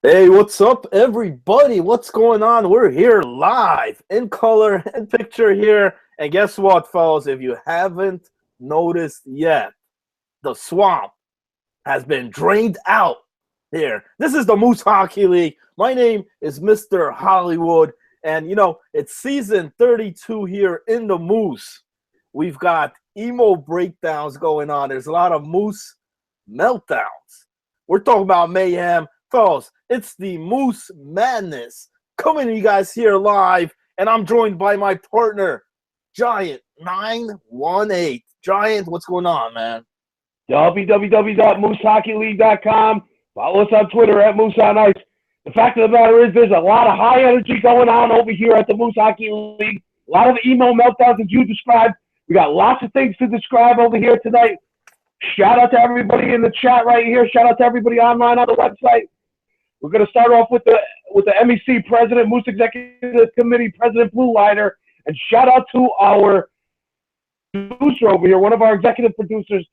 Hey, what's up, everybody? What's going on? We're here live in color and picture here. And guess what, fellas? If you haven't noticed yet, the swamp has been drained out here. This is the Moose Hockey League. My name is Mr. Hollywood. And, it's season 32 here in the Moose. We've got emo breakdowns going on. There's a lot of Moose meltdowns. We're talking about mayhem. Fellas, it's the Moose Madness coming to you guys here live, and I'm joined by my partner, Giant918. Giant, what's going on, man? www.moosehockeyleague.com. Follow us on Twitter at Moose on Ice. The fact of the matter is there's a lot of high energy going on over here at the Moose Hockey League. A lot of the emo meltdowns that you described. We got lots of things to describe over here tonight. Shout out to everybody in the chat right here. Shout out to everybody online on the website. We're going to start off with the MEC president, Moose Executive Committee President Blue Liner, and shout out to our producer over here, one of our executive producers,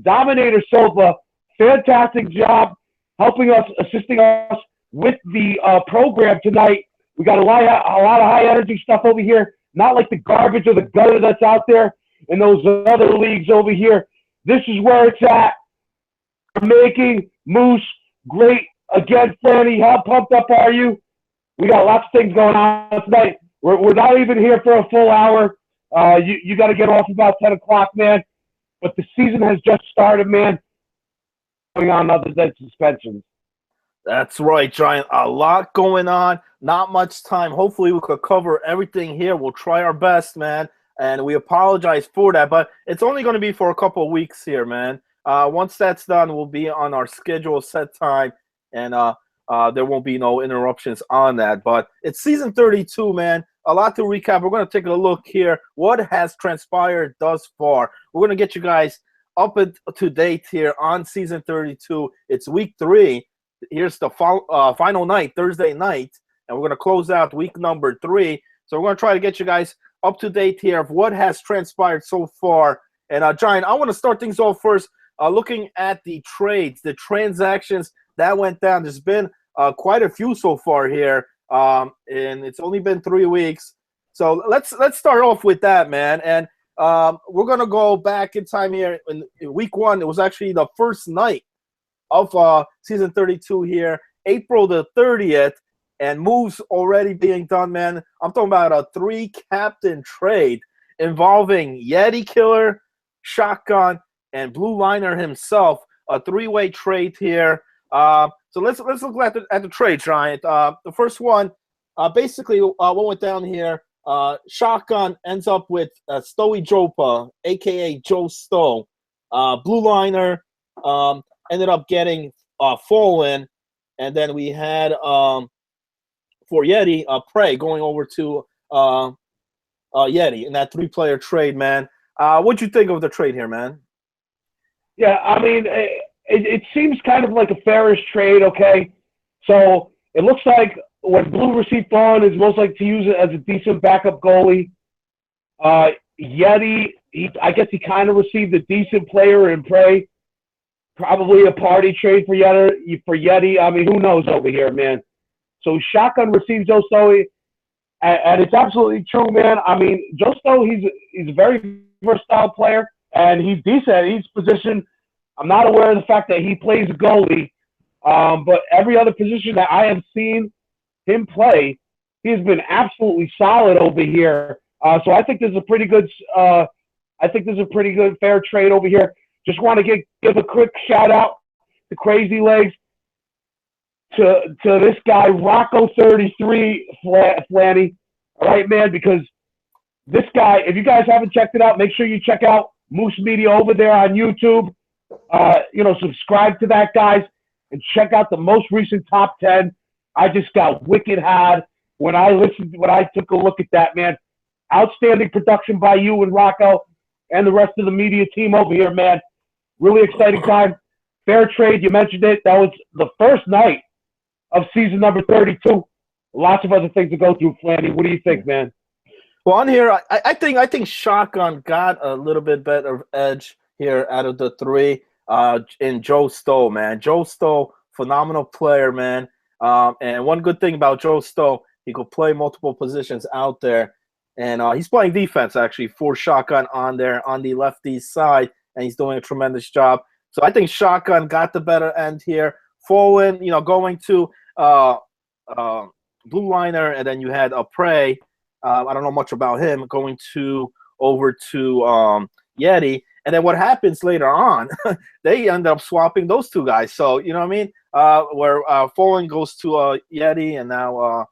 Dominator Silva. Fantastic job helping us, assisting us with the program tonight. We got a lot of high energy stuff over here, not like the garbage or the gutter that's out there in those other leagues over here. This is where it's at. We're making Moose great again. Flanny, how pumped up are you? We got lots of things going on tonight. We're not even here for a full hour. You got to get off about 10 o'clock, man. But the season has just started, man. Going on other than suspensions. That's right, Giant. A lot going on. Not much time. Hopefully, we could cover everything here. We'll try our best, man. And we apologize for that. But it's only going to be for a couple of weeks here, man. Once that's done, we'll be on our schedule set time. And there won't be no interruptions on that. But it's season 32, man. A lot to recap. We're going to take a look here. What has transpired thus far? We're going to get you guys up to date here on season 32. It's week 3. Here's the final night, Thursday night. And we're going to close out week number 3. So we're going to try to get you guys up to date here of what has transpired so far. And Giant, I want to start things off first looking at the trades, the transactions that went down. There's been quite a few so far here, and it's only been 3 weeks. So let's start off with that, man. And we're gonna go back in time here. In week 1, it was actually the first night of season 32 here, April the 30th, and moves already being done, man. I'm talking about a 3-captain trade involving Yeti Killer, Shotgun, and Blue Liner himself. A 3-way trade here. So let's look at the trade, Giant. The first one, basically, what went down here, Shotgun ends up with Stoey Jopa, a.k.a. Joe Stowe. Blue Liner ended up getting Fallen, and then we had, for Yeti, Prey going over to Yeti in that 3-player trade, man. What'd you think of the trade here, man? Yeah, I mean, it seems kind of like a fairish trade, okay? So it looks like when Blue received Fallen is most likely to use it as a decent backup goalie. Yeti, I guess he kind of received a decent player in Prey. Probably a party trade for Yeti. I mean, who knows over here, man? So Shotgun receives Joe Stowe, and it's absolutely true, man. I mean, Joe Stowe, he's a very versatile player, and he's decent. He's positioned. I'm not aware of the fact that he plays goalie, but every other position that I have seen him play, he's been absolutely solid over here. So I think this is a pretty good. Fair trade over here. Just want to give a quick shout out to Crazy Legs, to this guy Rocco 33 Flanny. All right, man, because this guy, if you guys haven't checked it out, make sure you check out Moose Media over there on YouTube. Subscribe to that, guys, and check out the most recent top 10. I just got wicked hard when I took a look at that, man. Outstanding production by you and Rocco and the rest of the media team over here, man. Really exciting time. Fair trade, you mentioned it. That was the first night of season number 32. Lots of other things to go through, Flanny. What do you think, man? Well, on here, I think Shotgun got a little bit better edge here out of the 3 in Joe Stowe, man. Joe Stowe, phenomenal player, man. And one good thing about Joe Stowe, he could play multiple positions out there. And he's playing defense, actually, for Shotgun on there on the lefty side, and he's doing a tremendous job. So I think Shotgun got the better end here. Forward, going to Blue Liner, and then you had a Prey. I don't know much about him going over to Yeti. And then what happens later on, they end up swapping those two guys. So, you know what I mean? Where Fallen goes to Yeti, and now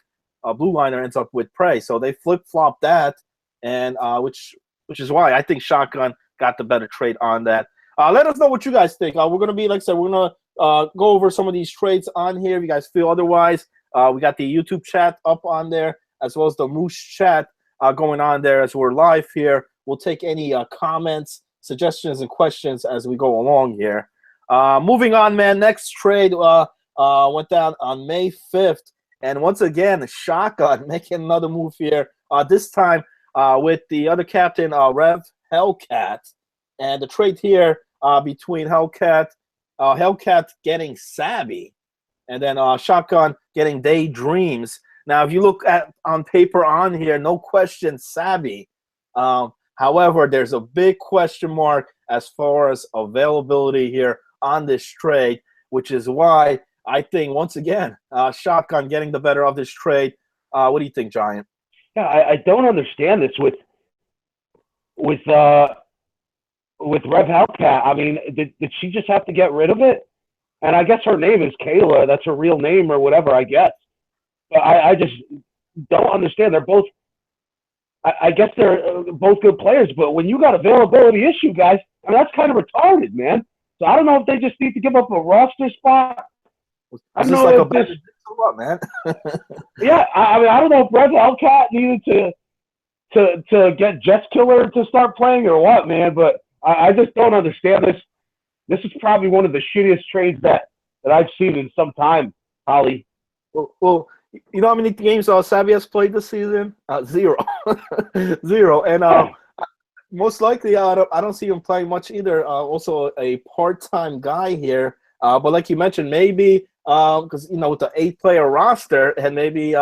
Blue Liner ends up with Prey. So they flip-flop that, and which is why I think Shotgun got the better trade on that. Let us know what you guys think. We're going to be, like I said, we're going to go over some of these trades on here if you guys feel otherwise. We got the YouTube chat up on there, as well as the Moose chat going on there as we're live here. We'll take any comments, suggestions, and questions as we go along here. Moving on, man. Next trade went down on May 5th. And once again, Shotgun making another move here, this time with the other captain, Rev Hellcat. And the trade here between Hellcat getting Savvy, and then Shotgun getting Daydreams. Now, if you look at on paper on here, no question, Savvy. However, there's a big question mark as far as availability here on this trade, which is why I think, once again, Shotgun getting the better of this trade. What do you think, Giant? Yeah, I don't understand this with Rev Hellcat. I mean, did she just have to get rid of it? And I guess her name is Kayla. That's her real name or whatever, I guess. But I just don't understand. They're both – I guess they're both good players. But when you got availability issue, guys, I mean, that's kind of retarded, man. So I don't know if they just need to give up a roster spot. I don't know if this – what, man? Yeah, I mean, I don't know if Rev Hellcat needed to get Jets Killer to start playing or what, man. But I just don't understand this. This is probably one of the shittiest trades that I've seen in some time, Holly. Well, you know how many games Savvy has played this season? 0. 0. And most likely, I don't see him playing much either. Also, a part-time guy here. But like you mentioned, maybe because, with the 8-player roster, and maybe,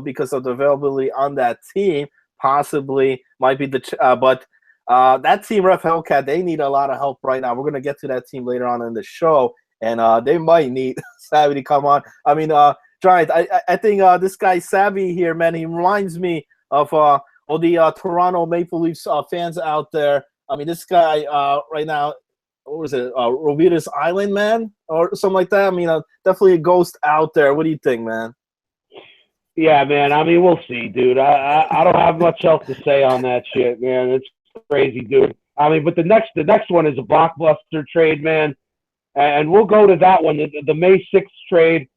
because of the availability on that team, possibly might be but that team, Ref Hellcat, they need a lot of help right now. We're going to get to that team later on in the show, and they might need Savvy to come on. I mean, Giant, I think this guy Savvy here, man, he reminds me of all the Toronto Maple Leafs fans out there. I mean, this guy right now, what was it, Robidas Island, man, or something like that? I mean, definitely a ghost out there. What do you think, man? Yeah, man. I mean, we'll see, dude. I don't have much else to say on that shit, man. It's crazy, dude. I mean, but the next one is a blockbuster trade, man, and we'll go to that one, the May 6th trade.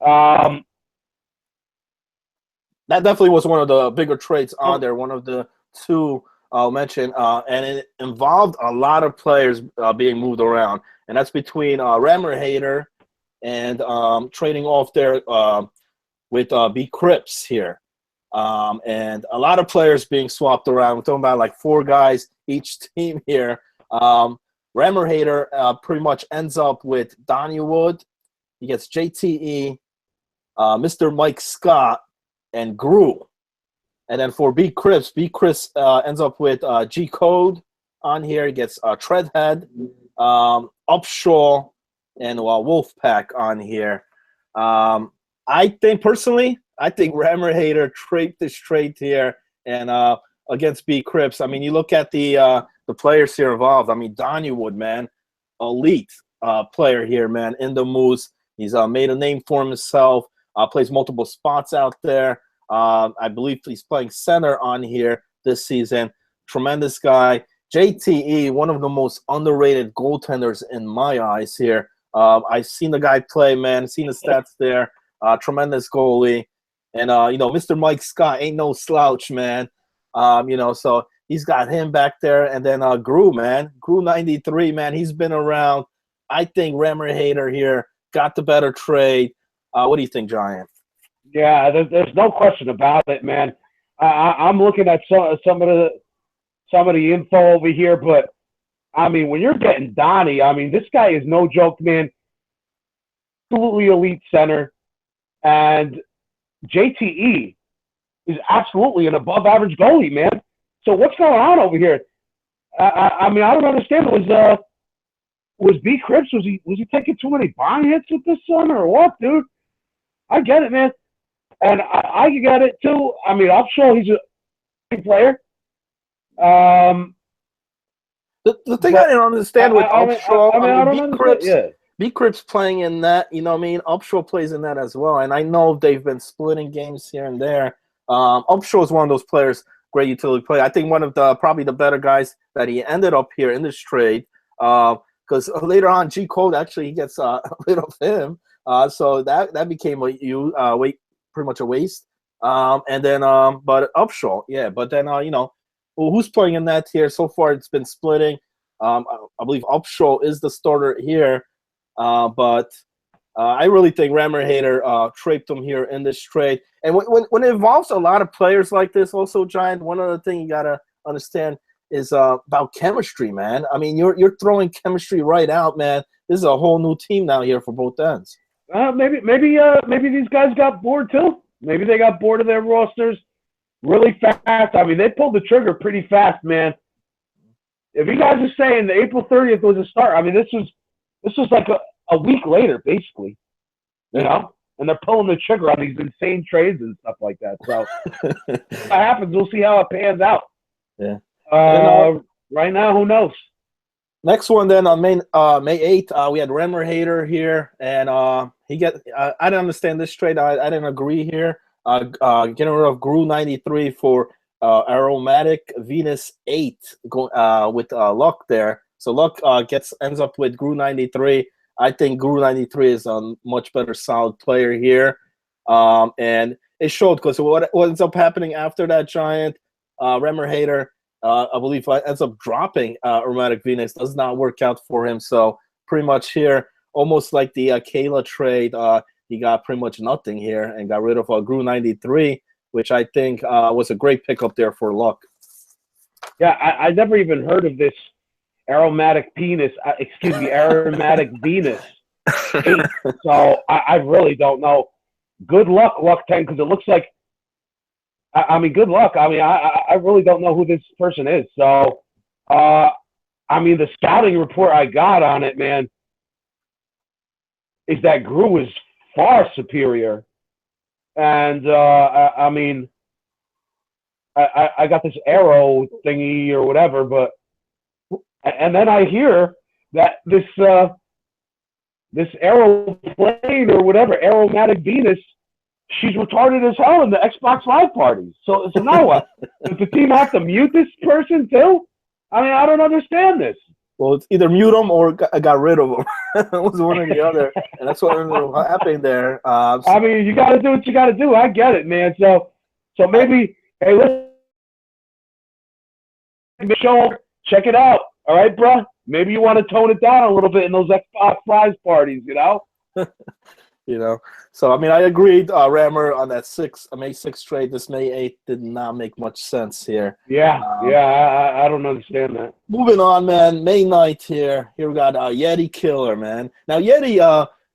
That definitely was one of the bigger trades on there. One of the two I'll mention, and it involved a lot of players being moved around, and that's between Rammer Hater and trading off there with B Crips here. And a lot of players being swapped around. We're talking about like 4 guys each team here. Rammer Hater pretty much ends up with Donnie Wood. He gets JTE, Mr. Mike Scott, and Gru. And then for B Crips ends up with G Code on here. He gets Treadhead, Upshaw, and Wolfpack on here. I think Rammer Hater trade this trade here and against B Crips. I mean, you look at the players here involved. I mean, Donnie Wood, man, elite player here, man, in the Moose. He's made a name for himself. Plays multiple spots out there. I believe he's playing center on here this season. Tremendous guy. JTE, one of the most underrated goaltenders in my eyes here. I've seen the guy play, man. Seen the stats there. Tremendous goalie. And, Mr. Mike Scott ain't no slouch, man. So he's got him back there. And then Gru, man. Gru 93, man. He's been around. I think Rammer Hater here got the better trade. What do you think, Giant? Yeah, there's no question about it, man. I'm looking at some of the info over here, but I mean, when you're getting Donnie, I mean, this guy is no joke, man. Absolutely elite center. And JTE is absolutely an above-average goalie, man. So what's going on over here? I mean, I don't understand. Was B. Cripps, was he taking too many bomb hits with this son or what, dude? I get it, man. And I get it, too. I mean, Upshaw, he's a great player. The thing I didn't understand with Upshaw, I mean, B. Cripps playing in that, you know what I mean? Upshaw plays in that as well. And I know they've been splitting games here and there. Upshaw is one of those players, great utility player. I think one of the probably the better guys that he ended up here in this trade. Because later on, G. Code actually he gets rid of him. So that became pretty much a waste. And then, but Upshaw, yeah. But then, you know, who's playing in that here? So far, it's been splitting. I believe Upshaw is the starter here. But I really think Rammer Hater traped him here in this trade. And when it involves a lot of players like this, also, Giant, one other thing you got to understand is about chemistry, man. I mean, you're throwing chemistry right out, man. This is a whole new team now here for both ends. Maybe these guys got bored too. Maybe they got bored of their rosters really fast. I mean, they pulled the trigger pretty fast, man. If you guys are saying the April 30th was a start, I mean, this was like a week later, basically. You know, and they're pulling the trigger on these insane trades and stuff like that. So what happens? We'll see how it pans out. Yeah. Right now, who knows? Next one then on May 8th, we had Rammer Hater here, and I didn't understand this trade. I didn't agree here. Getting rid of Gru 93 for Aromatic Venus 8 with Luck there. So Luck ends up with Gru 93. I think Gru 93 is a much better solid player here, and it showed because what ends up happening after that, Giant Rammer Hater. I believe ends up dropping Aromatic Venus. Does not work out for him. So pretty much here, almost like the Kayla trade, he got pretty much nothing here and got rid of Gru 93, which I think was a great pickup there for Luck. Yeah, I never even heard of this Aromatic Venus. Aromatic Venus. So I really don't know. Good luck, Luck 10, because it looks like. I mean, good luck. I mean, I really don't know who this person is. So, I mean, the scouting report I got on it, man, is that Gru is far superior. And, I mean, I got this arrow thingy or whatever, but, and then I hear that this aeroplane or whatever, Aromatic Venus, she's retarded as hell in the Xbox Live parties. So now what? Does the team have to mute this person too? I mean, I don't understand this. Well, it's either mute them or got rid of them. It was one or the other, and that's what ended up happening there. I mean, you got to do what you got to do. I get it, man. So maybe, hey, listen, show, check it out. All right, bro? Maybe you want to tone it down a little bit in those Xbox Live parties, you know? You know, so I mean, I agreed, Rammer, on that May 6th trade. This May 8th did not make much sense here. Yeah, I don't understand that. Moving on, man. May 9th here. Here we got Yeti Killer, man. Now Yeti,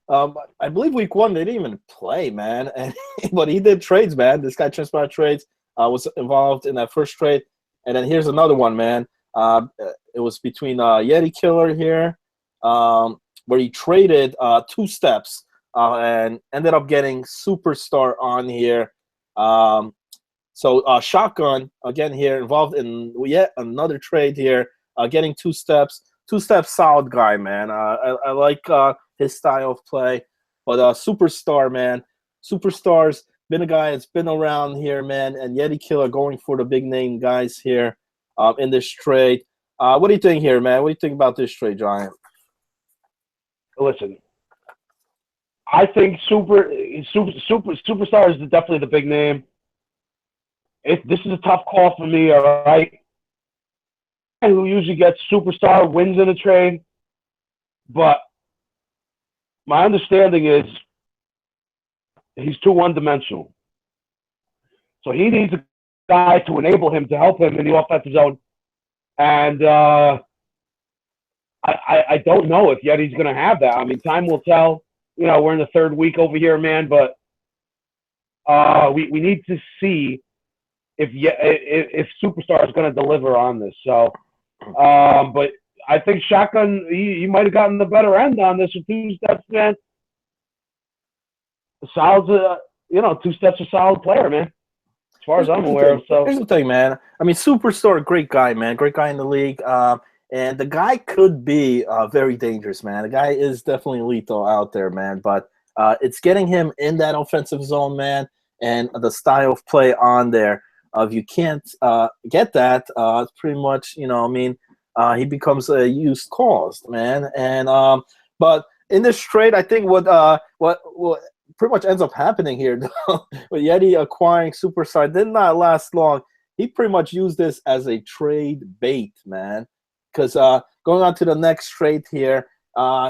I believe week 1 they didn't even play, man, but he did trades, man. This guy transpired trades. Was involved in that first trade, and then here's another one, man. It was between Yeti Killer here, where he traded 2 steps. And ended up getting Superstar on here. So Shotgun, again here, involved in yet another trade here, getting 2 steps. 2 steps solid guy, man. I like his style of play. But Superstar, man. Superstar's been a guy that's been around here, man. And Yeti Killer going for the big name guys here in this trade. What do you think here, man? What do you think about this trade, Giant? Listen. I think Superstar is definitely the big name. This is a tough call for me, all right? Who usually gets Superstar wins in a trade, but my understanding is he's too one-dimensional. So he needs a guy to enable him, to help him in the offensive zone. And I don't know if Yeti's going to have that. I mean, time will tell. You know, we're in the 3rd week over here, man, but we need to see if Superstar is going to deliver on this. So, but I think Shotgun, he might have gotten the better end on this with Two Steps, man. Solid, Two Steps a solid player, man. As far as I'm aware of. So here's the thing, man. I mean, Superstar, great guy, man. Great guy in the league. And the guy could be very dangerous, man. The guy is definitely lethal out there, man. But it's getting him in that offensive zone, man, and the style of play on there. If you can't get that, it's pretty much, he becomes a used cause, man. And but in this trade, I think what pretty much ends up happening here, with Yeti acquiring Superstar did not last long. He pretty much used this as a trade bait, man. Because going on to the next trade here,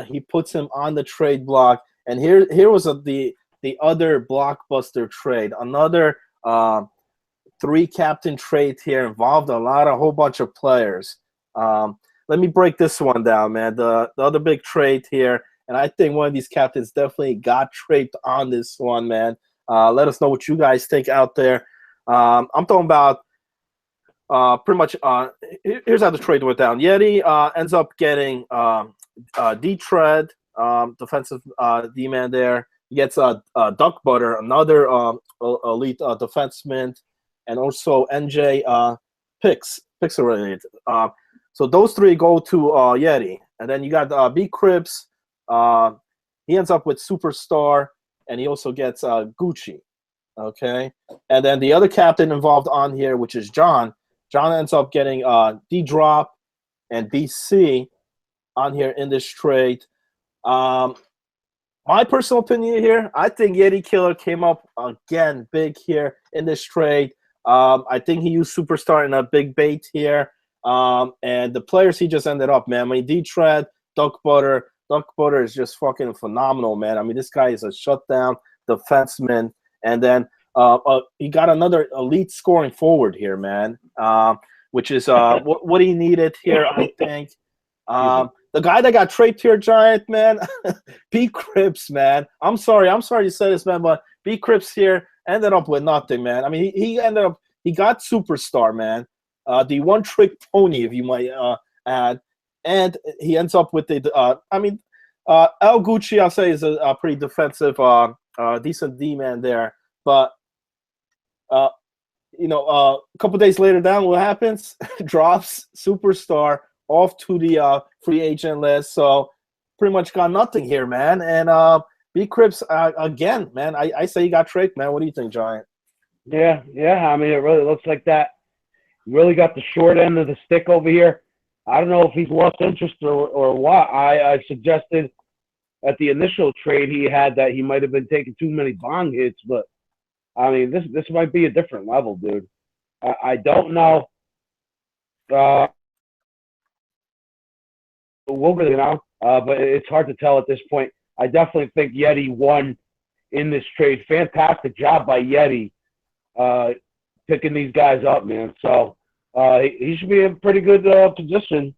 he puts him on the trade block, and here was the other blockbuster trade, another 3-captain trade here, involved a whole bunch of players. Let me break this one down, man. The other big trade here, and I think one of these captains definitely got traded on this one, man. Let us know what you guys think out there. I'm talking about pretty much. Here's how the trade went down. Yeti ends up getting D-Tread, defensive D-man there. He gets Duck Butter, another elite defenseman, and also NJ Pixelated. So those three go to Yeti. And then you got B Cribs. He ends up with Superstar, and he also gets Gucci. Okay. And then the other captain involved on here, which is John. John ends up getting D-Drop and BC on here in this trade. My personal opinion here, I think Yeti Killer came up again big here in this trade. I think he used Superstar in a big bait here. And the players he just ended up, man. I mean, D-Tread, Duck Butter is just fucking phenomenal, man. I mean, this guy is a shutdown defenseman. And then he got another elite scoring forward here, man, which is what he needed here, I think. The guy that got traded here, Giant, man, B Cribs, man. I'm sorry to say this, man, but B Cribs here ended up with nothing, man. I mean, he got Superstar, man. The one-trick pony, if you might add. And he ends up with the El Gucci, I'll say, is a pretty defensive, decent D-man there. But, a couple days later down, what happens? Drops Superstar off to the free agent list. So pretty much got nothing here, man. And B Cribs, again, man, I say he got traded, man. What do you think, Giant? Yeah. I mean, it really looks like that. Really got the short end of the stick over here. I don't know if he's lost interest or what. I suggested at the initial trade he had that he might have been taking too many bong hits, but I mean, this might be a different level, dude. I don't know. We'll really know, but it's hard to tell at this point. I definitely think Yeti won in this trade. Fantastic job by Yeti picking these guys up, man. So he should be in pretty good position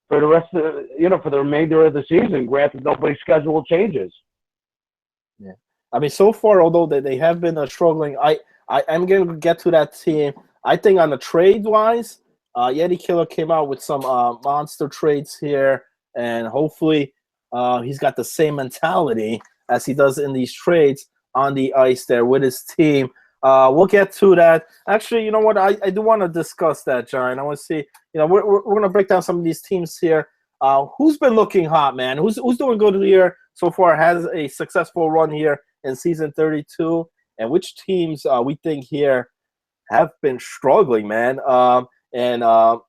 for the rest of for the remainder of the season. Granted, nobody's schedule changes. Yeah, I mean, so far, although they have been struggling, I am going to get to that team. I think on the trade wise, Yeti Killer came out with some monster trades here, and hopefully he's got the same mentality as he does in these trades on the ice there with his team. We'll get to that. Actually, you know what? I do want to discuss that, Giant. I want to see, we're going to break down some of these teams here. Who's been looking hot, man? Who's doing good here so far, has a successful run here in season 32, and which teams we think here have been struggling, man, and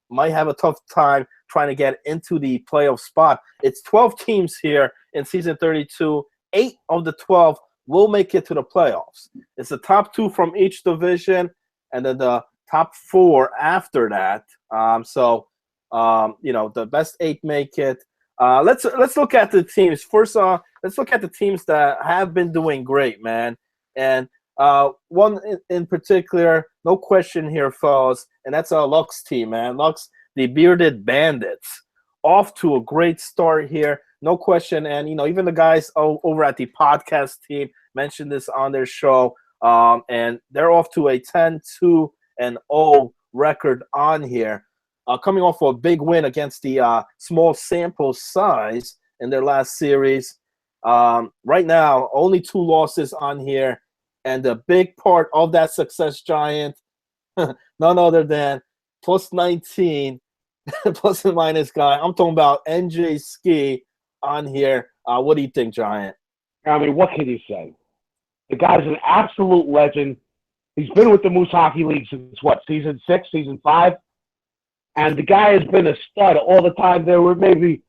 might have a tough time trying to get into the playoff spot. It's 12 teams here in season 32. 8 of the 12 will make it to the playoffs. It's the top 2 from each division, and then the top 4 after that. The best 8 make it. Let's look at the teams first. Let's look at the teams that have been doing great, man. And one in particular, no question here, fellas, and that's a Lux team, man. Lux, the Bearded Bandits, off to a great start here. No question, and even the guys over at the podcast team mentioned this on their show. and they're off to a 10-2-0 record on here, coming off of a big win against the small sample size in their last series. Right now, only 2 losses on here, and the big part of that success, Giant, none other than plus 19, plus and minus guy. I'm talking about NJ Ski on here. What do you think, Giant? I mean, what can you say? The guy's an absolute legend. He's been with the Moose Hockey League since, what, season 6, season 5? And the guy has been a stud all the time. There were maybe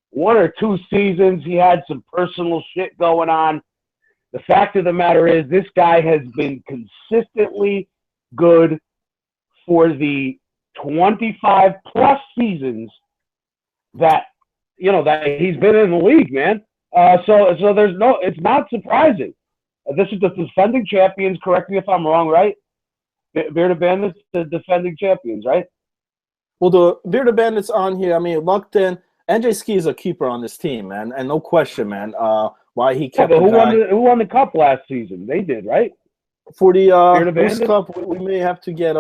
1 or 2 seasons he had some personal shit going on. The fact of the matter is this guy has been consistently good for the 25-plus seasons that, that he's been in the league, man. So there's no – it's not surprising. This is the defending champions. Correct me if I'm wrong, right? Bearded Bandits, the defending champions, right? Well, the Bearded Bandits on here, I mean, locked in. NJ Ski is a keeper on this team, man, and no question, man. Why he kept but who won the cup last season? They did, right? For the Moose Cup, we may have to get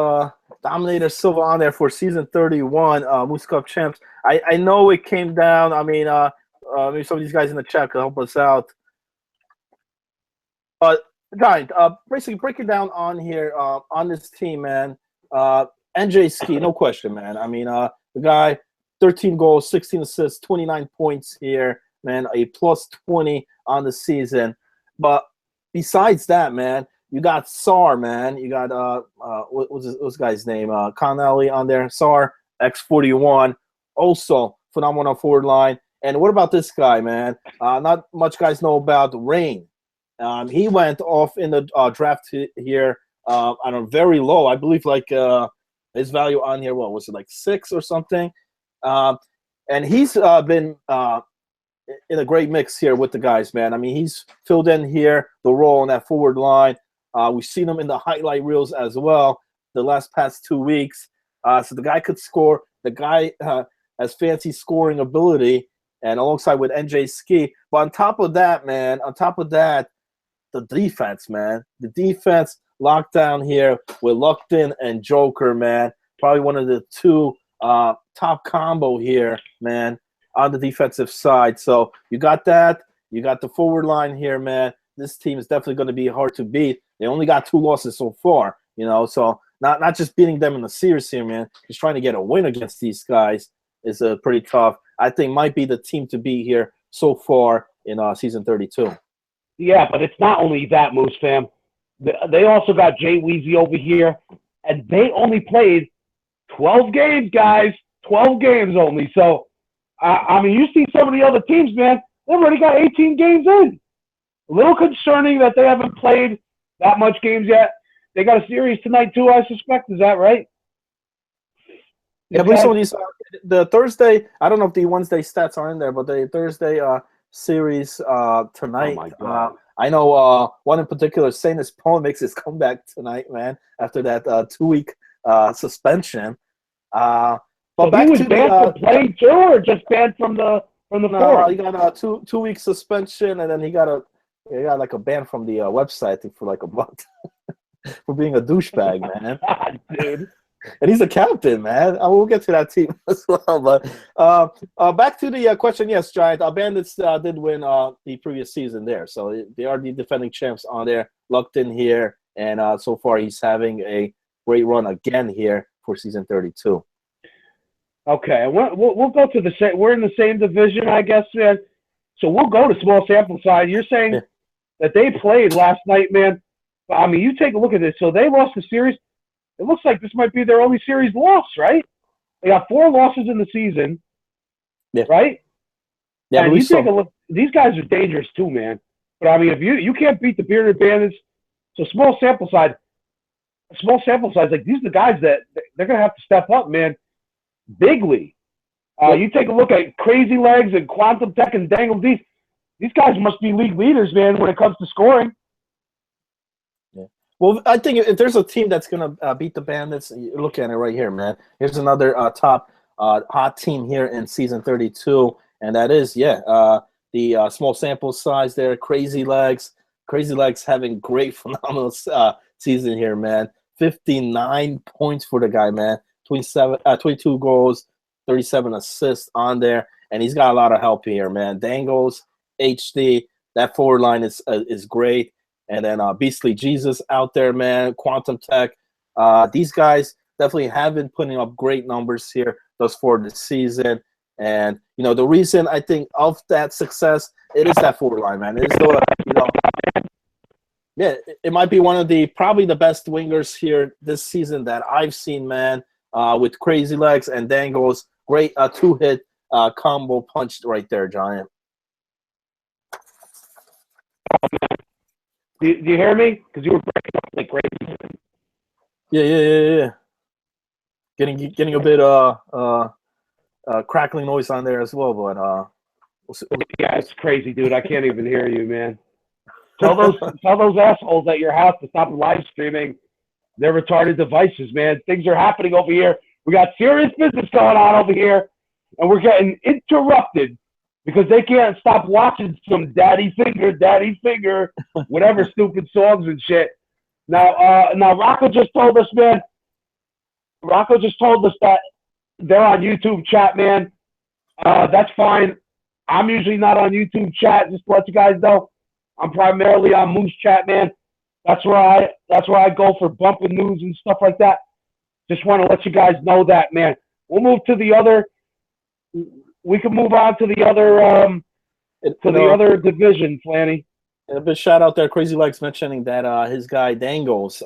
Dominator Silva on there for season 31 Moose Cup champs. I know it came down. I mean, maybe some of these guys in the chat could help us out. But Giant, basically breaking down on here on this team, man. NJ Ski, no question, man. I mean, the guy, 13 goals, 16 assists, 29 points here, man. A plus 20 on the season. But besides that, man, you got Sar, man. You got what's this guy's name? Connelly on there. Sar, X41, also phenomenal forward line. And what about this guy, man? Not much guys know about Rain. He went off in the draft here on a very low, I believe, like his value on here, what was it, like 6 or something? And he's been in a great mix here with the guys, man. I mean, he's filled in here the role on that forward line. We've seen him in the highlight reels as well the past 2 weeks. So the guy could score. The guy has fancy scoring ability, and alongside with NJ Ski. But on top of that, man, the defense, man. The defense locked down here with Luckton and Joker, man. Probably one of the 2 top combo here, man, on the defensive side. So you got that. You got the forward line here, man. This team is definitely going to be hard to beat. They only got 2 losses so far, so not just beating them in the series here, man. Just trying to get a win against these guys is pretty tough. I think might be the team to beat here so far in season 32. Yeah, but it's not only that, Moose fam. They also got Jay Weezy over here, and they only played 12 games, guys. 12 games only. So, I mean, you see some of the other teams, man, they've already got 18 games in. A little concerning that they haven't played that much games yet. They got a series tonight, too, I suspect. Is that right? Yeah, I believe some of these, the Thursday, I don't know if the Wednesday stats are in there, but the Thursday series tonight. Oh my God. I know one in particular, Saint Paul makes his comeback tonight, man, after that 2-week suspension. But so back he was to banned from playing too, or just banned from the forum? He got a 2-week suspension, and then he got like a ban from the website, I think, for like a month for being a douchebag, man. God, dude. And he's a captain, man. We'll get to that team as well. But back to the question, yes, Giant. Bandits did win the previous season there. So they are the defending champs on there. Locked in here. And so far he's having a great run again here for season 32. Okay. We'll go to the same. We're in the same division, I guess, man. So we'll go to small sample size. You're saying that they played last night, man. I mean, you take a look at this. So they lost the series. It looks like this might be their only series loss, right? They got 4 losses in the season, right? Yeah, and you take a look. These guys are dangerous too, man. But I mean, if you can't beat the Bearded Bandits, so small sample size. Like these are the guys that they're gonna have to step up, man, bigly. You take a look at Crazy Legs and Quantum Tech and Dangle D. These guys must be league leaders, man, when it comes to scoring. Well, I think if there's a team that's going to beat the Bandits, you look at it right here, man. Here's another top hot team here in season 32, and that is, the small sample size there, Crazy Legs. Crazy Legs having great, phenomenal season here, man. 59 points for the guy, man. 22 goals, 37 assists on there, and he's got a lot of help here, man. Dangles, HD, that forward line is great, and then Beastly Jesus out there, man. Quantum Tech, these guys definitely have been putting up great numbers here thus far this season. And you know, the reason I think of that success, it is that forward line, man. It is the, you know, yeah, it might be one of the probably the best wingers here this season that I've seen, man. With Crazy Legs and Dangles, great two-hit combo punched right there, Giant. Do you hear me? Because you were breaking up like crazy. Yeah. Getting a bit crackling noise on there as well, but we'll see. Yeah, it's crazy, dude. I can't even hear you, man. Tell those assholes at your house to stop live streaming their retarded devices, man. Things are happening over here. We got serious business going on over here, and we're getting interrupted because they can't stop watching some Daddy Finger, whatever stupid songs and shit. Now Rocco just told us, man. Rocco just told us that they're on YouTube chat, man. That's fine. I'm usually not on YouTube chat, just to let you guys know. I'm primarily on Moose chat, man. That's where I go for bumping news and stuff like that. Just want to let you guys know that, man. We'll move to the other. We can move on to the other the other division, Flanny. A big shout out there. Crazy Legs mentioning that his guy Dangles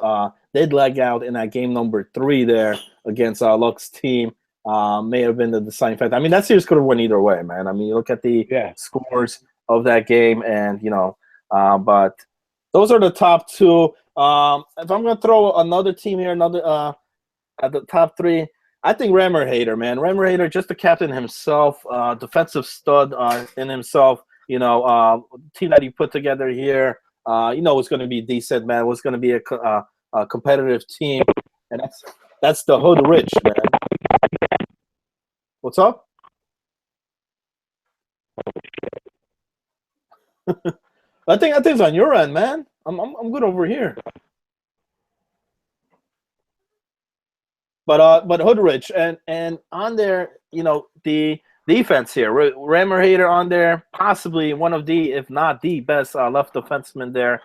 did leg out in that game number 3 there against Luck's team. May have been the deciding factor. I mean, that series could have went either way, man. I mean, you look at the scores of that game, and you know, but those are the top 2. If I'm gonna throw another team here, another at the top 3, I think Rammer Hater, man. Rammer Hater, just the captain himself, defensive stud in himself. You know, team that he put together here, you know, it's going to be decent, man. It's going to be a competitive team, and that's the Hood Rich, man. What's up? I think it's on your end, man. I'm good over here. But Hood Rich and on there, you know, the defense here, Rammer Hater on there, possibly one of the, if not the best left defenseman there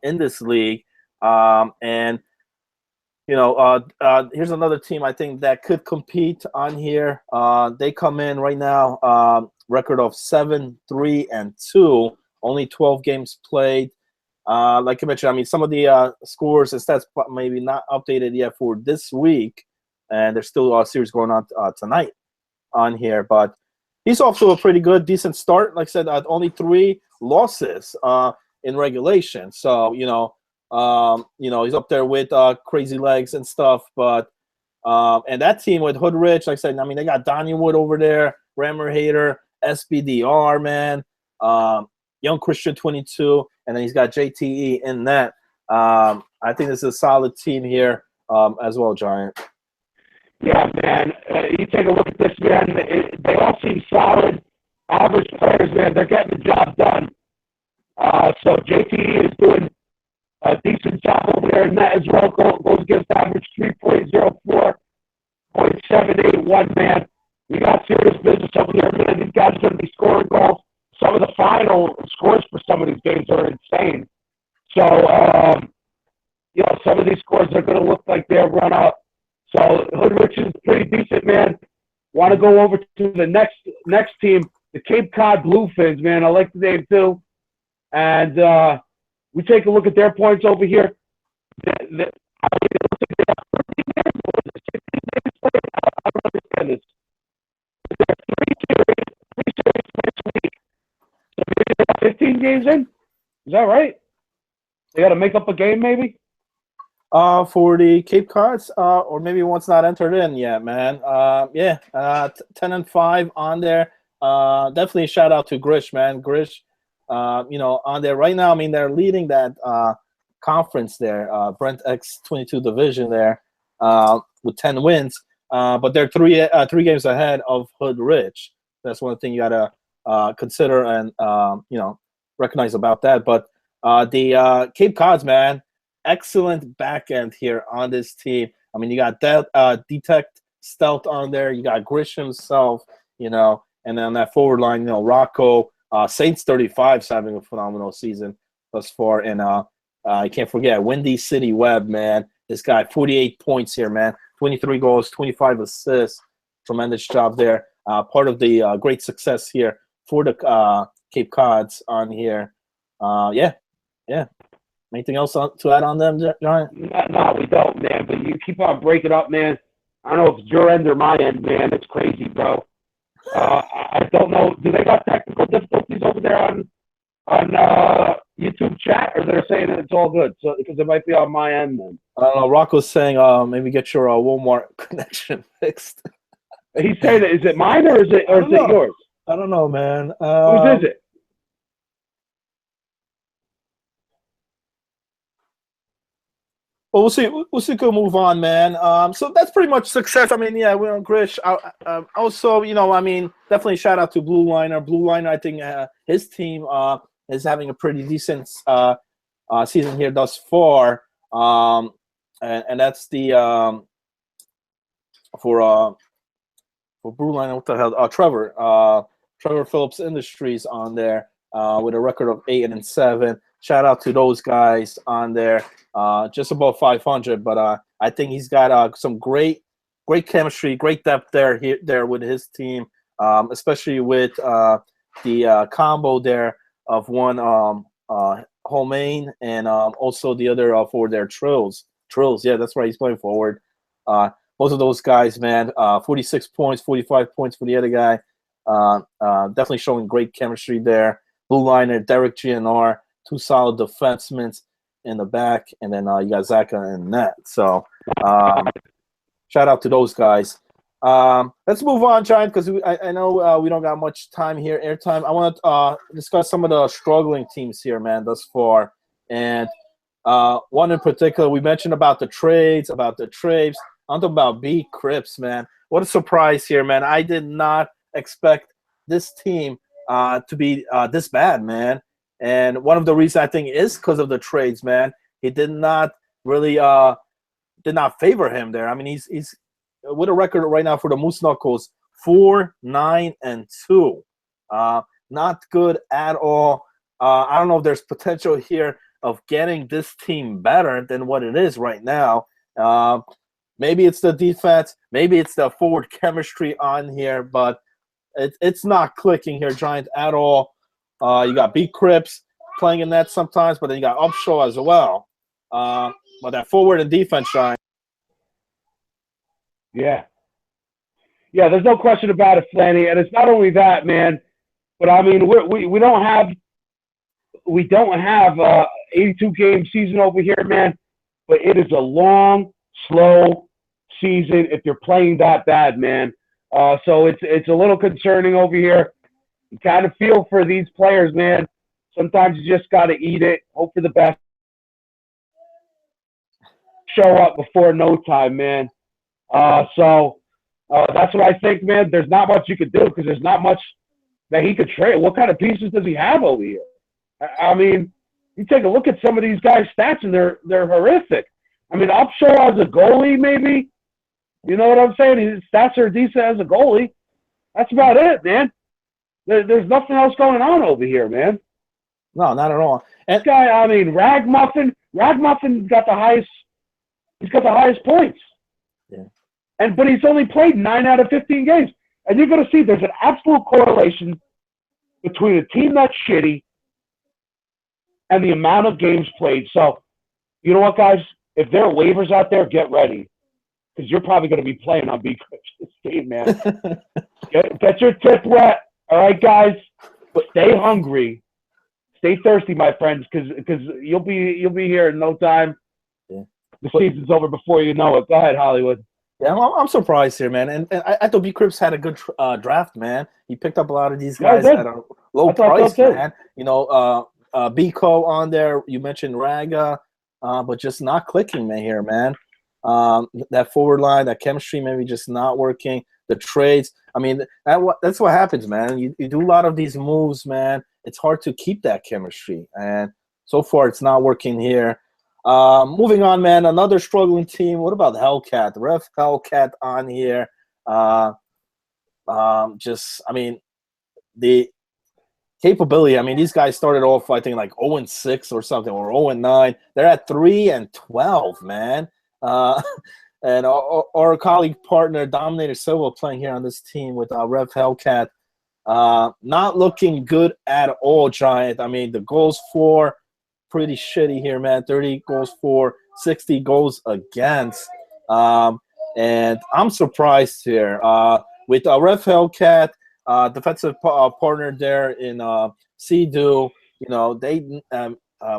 in this league. And you know, here's another team I think that could compete on here. They come in right now, record of 7-3-2, only 12 games played. Like I mentioned, I mean, some of the scores and stats maybe not updated yet for this week, and there's still a series going on tonight on here. But he's off to a pretty good, decent start. Like I said, only 3 losses in regulation. So you know, he's up there with Crazy Legs and stuff. But and that team with Hood Rich, like I said, I mean, they got Donnywood over there, Rammer Hater, SBDR, man, Young Christian 22, and then he's got JTE in that. I think this is a solid team here as well, Giant. Yeah, man. You take a look at this, man. They all seem solid, average players, man. They're getting the job done. So JTE is doing a decent job over there in that as well. Goes against average 3.04, 0.781, man. We got serious business over here, man. These guys are going to be scoring goals. Some of the final scores for some of these games are insane. So, you know, some of these scores are going to look like they're run up. So Hood Rich is pretty decent, man. Want to go over to the next team, the Cape Cod Bluefins, man. I like the name too. And we take a look at their points over here. I don't understand this. There are 3 series next week. So maybe they got 15 games in? Is that right? They got to make up a game, maybe? For the Cape Cods, or maybe one's not entered in yet, man. 10-5 on there. Definitely a shout out to Grish, man. Grish, you know, on there right now. I mean, they're leading that conference there, Brent X22 division there, with 10 wins. But they're three games ahead of Hood Rich. That's one thing you gotta consider and you know, recognize about that. But The Cape Cods, man, excellent back end here on this team. I mean, you got Detect Stealth on there. You got Grish himself, and then on that forward line, Rocco, Saints 35 is having a phenomenal season thus far. And I can't forget Windy City Webb, man. This guy, 48 points here, man. 23 goals, 25 assists. Tremendous job there. Part of the great success here for the Cape Cods on here. Yeah. Anything else to add on them, Giant? No, we don't, man. But you keep on breaking up, man. I don't know if it's your end or my end, man. It's crazy, bro. I don't know. Do they got technical difficulties over there on YouTube chat, or they're saying that it's all good? So because it might be on my end, then. I don't know. Rocco's saying maybe get your Walmart connection fixed. He's saying that. Is it mine or is it yours? I don't know, man. Whose is it? Well, we'll see. We'll see. We'll move on, man. So that's pretty much success. I mean, yeah, we're on Grish. Also, I mean, definitely shout out to Blue Liner. Blue Liner, I think his team is having a pretty decent season here thus far. And that's the for Blue Liner. What the hell? Trevor Phillips Industries on there with a record of 8-7. Shout out to those guys on there. Just above 500, but I think he's got some great chemistry, great depth there with his team, especially with the combo there of one Holmain and also the other for their Trills. Yeah, that's right. He's playing forward. Most of those guys, man, 46 points, 45 points for the other guy. Definitely showing great chemistry there. Blue Liner, Derek GNR, two solid defensemen in the back, and then you got Zaka and net. So shout out to those guys. Let's move on, Giant, because I know we don't got much time here, airtime. I want to discuss some of the struggling teams here, man, thus far. And one in particular, we mentioned about the trades. I'm talking about B. Crips, man. What a surprise here, man. I did not expect this team to be this bad, man. And one of the reasons I think is because of the trades, man. He did not really did not favor him there. I mean, he's with a record right now for the Moose Knuckles, 4-9-2. Not good at all. I don't know if there's potential here of getting this team better than what it is right now. Maybe it's the defense, maybe it's the forward chemistry on here, but it's not clicking here, Giant, at all. You got B. Crips playing in that sometimes, but then you got Upshaw as well. But that forward and defense, Giant. Yeah, there's no question about it, Flanny. And it's not only that, man, but I mean, we don't have 82 game season over here, man. But it is a long, slow season if you're playing that bad, man. So it's a little concerning over here. You kind of feel for these players, man. Sometimes you just got to eat it, hope for the best, show up before no time, man. So that's what I think, man. There's not much you could do because there's not much that he could trade. What kind of pieces does he have over here? I mean, you take a look at some of these guys' stats, and they're horrific. I mean, Upshaw as a goalie, maybe. You know what I'm saying? His stats are decent as a goalie. That's about it, man. There's nothing else going on over here, man. No, not at all. And this guy, I mean, Ragmuffin got the highest. He's got the highest points. Yeah. But he's only played 9 out of 15 games. And you're going to see there's an absolute correlation between a team that's shitty and the amount of games played. So, you know what, guys? If there are waivers out there, get ready. Because you're probably going to be playing on B. Crips this game, man. Get your tip wet. All right, guys? But stay hungry. Stay thirsty, my friends, because you'll be here in no time. Yeah. The season's over before you know it. Go ahead, Hollywood. Yeah, I'm surprised here, man. And I thought B. Crips had a good draft, man. He picked up a lot of these guys at a low price, man. You know, Biko on there. You mentioned Raga, but just not clicking, man. Here, man. That forward line, that chemistry, maybe just not working. The trades. I mean, that's what happens, man. You do a lot of these moves, man. It's hard to keep that chemistry, and so far it's not working here. Moving on, man. Another struggling team. What about Hellcat? Ref Hellcat on here. The capability. I mean, these guys started off, I think, like 0-6 or something, or 0-9. They're at 3-12, man. And our colleague partner Dominator Silva playing here on this team with Rev Hellcat. Not looking good at all, Giant. I mean, the goals for pretty shitty here, man. 30 goals for, 60 goals against. And I'm surprised here. With Rev Hellcat, defensive partner there in Sea-Doo, you know, they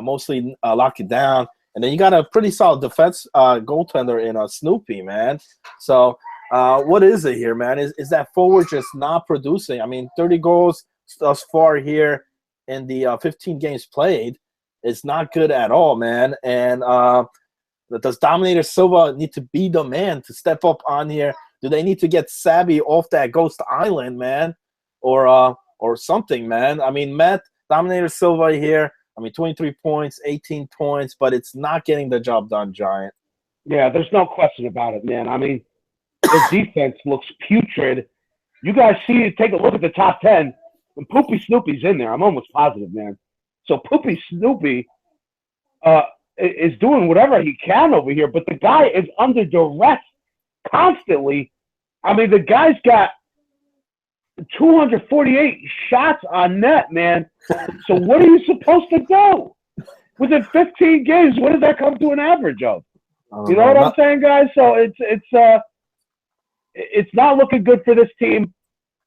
mostly lock it down. And then you got a pretty solid defense goaltender in Snoopy, man. So what is it here, man? Is that forward just not producing? I mean, 30 goals thus far here in the 15 games played. It's not good at all, man. And does Dominator Silva need to be the man to step up on here? Do they need to get savvy off that Ghost Island, man? Or something, man? I mean, Matt, Dominator Silva here, I mean, 23 points, 18 points, but it's not getting the job done, Giant. Yeah, there's no question about it, man. I mean, the defense looks putrid. You guys take a look at the top 10, and Poopy Snoopy's in there. I'm almost positive, man. So Poopy Snoopy is doing whatever he can over here, but the guy is under duress constantly. I mean, the guy's got 248 shots on net, man. So what are you supposed to do? Within 15 games, what does that come to an average of? You know what I'm saying, guys? So it's not looking good for this team.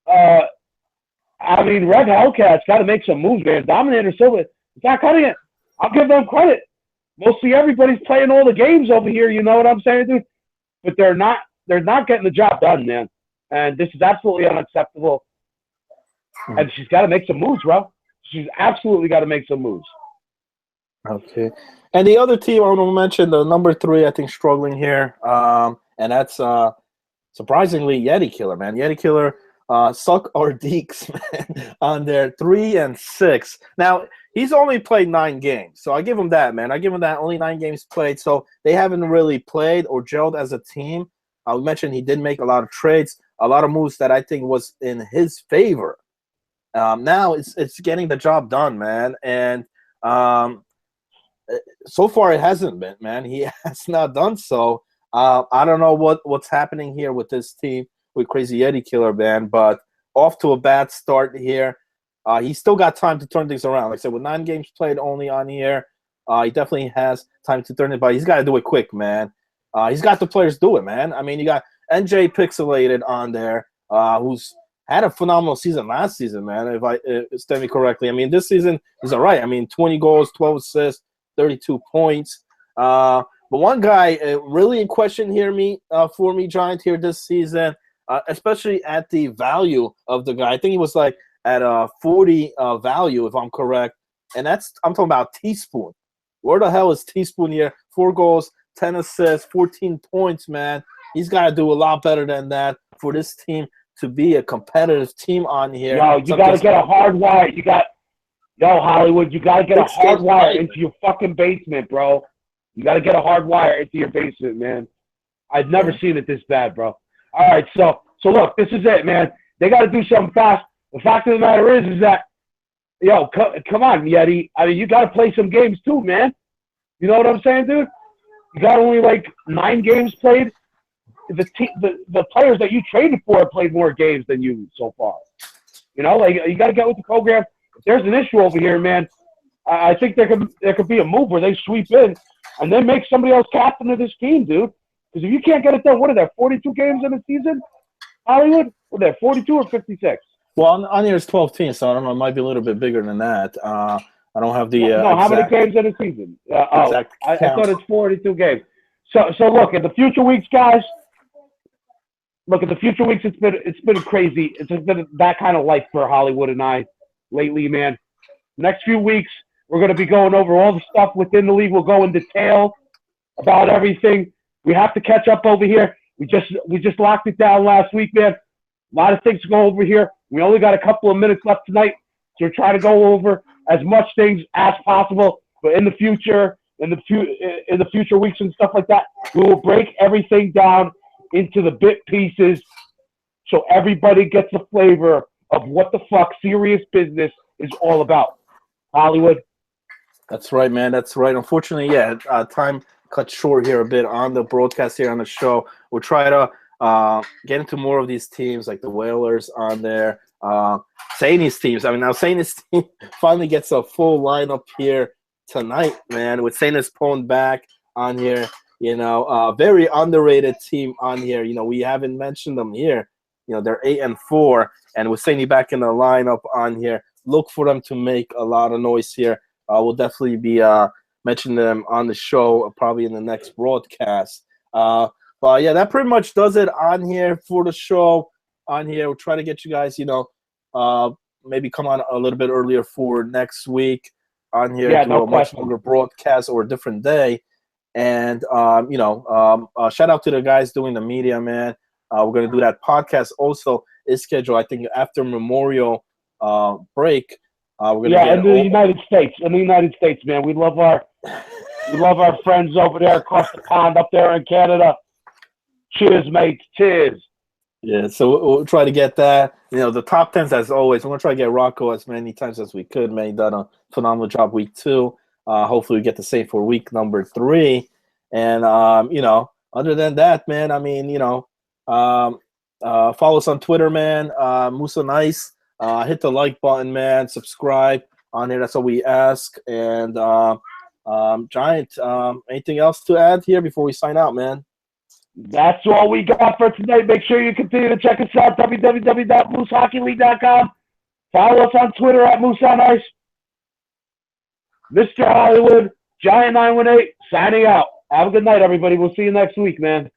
I mean, Red Hellcat's got to make some moves, man. Dominator Silva, it's not cutting it. I'll give them credit. Mostly everybody's playing all the games over here, you know what I'm saying, dude? But they're not getting the job done, man. And this is absolutely unacceptable. And she's got to make some moves, bro. She's absolutely got to make some moves. Okay. And the other team I want to mention, the number 3, I think, struggling here. And that's surprisingly Yeti Killer, man. Yeti Killer, suck our deeks, man, on their 3-6. Now, he's only played 9 games. So I give him that, man. I give him that, only 9 games played. So they haven't really played or gelled as a team. We mentioned he did make a lot of trades, a lot of moves that I think was in his favor. Now it's getting the job done, man. And so far it hasn't been, man. He has not done so. I don't know what's happening here with this team with Crazy Yeti Killer, man, but off to a bad start here. He's still got time to turn things around. Like I said, with 9 games played only on here, he definitely has time to turn it, but he's got to do it quick, man. He's got the players do it, man. I mean, you got NJ Pixelated on there, who's had a phenomenal season last season, man, if I understand me correctly. I mean, this season is all right. I mean, 20 goals, 12 assists, 32 points. But one guy really in question here for me, Giant, here this season, especially at the value of the guy. I think he was like at a 40 value, if I'm correct. And I'm talking about Teaspoon. Where the hell is Teaspoon here? 4 goals, 10 assists, 14 points, man. He's got to do a lot better than that for this team to be a competitive team on here. Yo, you got to get a hard wire. Hollywood, you got to get a hard wire into your fucking basement, bro. You got to get a hard wire into your basement, man. I've never seen it this bad, bro. All right, so look, this is it, man. They got to do something fast. The fact of the matter is that, yo, come on, Yeti. I mean, you got to play some games too, man. You know what I'm saying, dude? You got only like 9 games played. The players that you traded for have played more games than you so far. You know, like you got to get with the program. If there's an issue over here, man, I think there could be a move where they sweep in and then make somebody else captain of this team, dude. Because if you can't get it done, what are there, 42 games in a season, Hollywood? What are there, 42 or 56? Well, on here it's 12 teams, so I don't know. It might be a little bit bigger than that. I don't have the no. How many games in a season? I thought it's 42 games. So look, in the future weeks, guys. Look, in the future weeks, it's been crazy. It's been that kind of life for Hollywood and I lately, man. Next few weeks, we're going to be going over all the stuff within the league. We'll go in detail about everything. We have to catch up over here. We just locked it down last week, man. A lot of things to go over here. We only got a couple of minutes left tonight, so we're trying to go over as much things as possible. But in the future, in the future weeks and stuff like that, we will break everything down into the bit pieces so everybody gets a flavor of what the fuck serious business is all about. Hollywood. That's right, man. That's right. Unfortunately, yeah, time cut short here a bit on the broadcast here on the show. We'll try to get into more of these teams, like the Whalers on there. Saini's teams. I mean, now Saini's team finally gets a full lineup here tonight, man, with Saintis Pone back on here. You know, very underrated team on here. You know, we haven't mentioned them here. You know, they're 8-4, and with Saini back in the lineup on here, look for them to make a lot of noise here. We'll definitely be mentioning them on the show probably in the next broadcast. But yeah, that pretty much does it on here for the show. On here, we'll try to get you guys, you know, maybe come on a little bit earlier for next week on here, Yeah, do no a much question. longer broadcast or a different day. And you know, shout out to the guys doing the media, man. We're gonna do that podcast also. Is scheduled, I think, after Memorial break. We're gonna get in the United States. In the United States, man, we love our friends over there across the pond up there in Canada. Cheers, mates. Cheers. Yeah, so we'll try to get that. You know, the top tens as always. We're gonna try to get Rocco as many times as we could. Man, he done a phenomenal job week 2. Hopefully, we get the same for week number 3. And you know, other than that, man, I mean, you know, follow us on Twitter, man. Musa Nice. Hit the like button, man. Subscribe on here. That's all we ask. And Giant, anything else to add here before we sign out, man? That's all we got for tonight. Make sure you continue to check us out, www.moosehockeyleague.com. Follow us on Twitter at Moose on Ice. Mr. Hollywood, Giant918, signing out. Have a good night, everybody. We'll see you next week, man.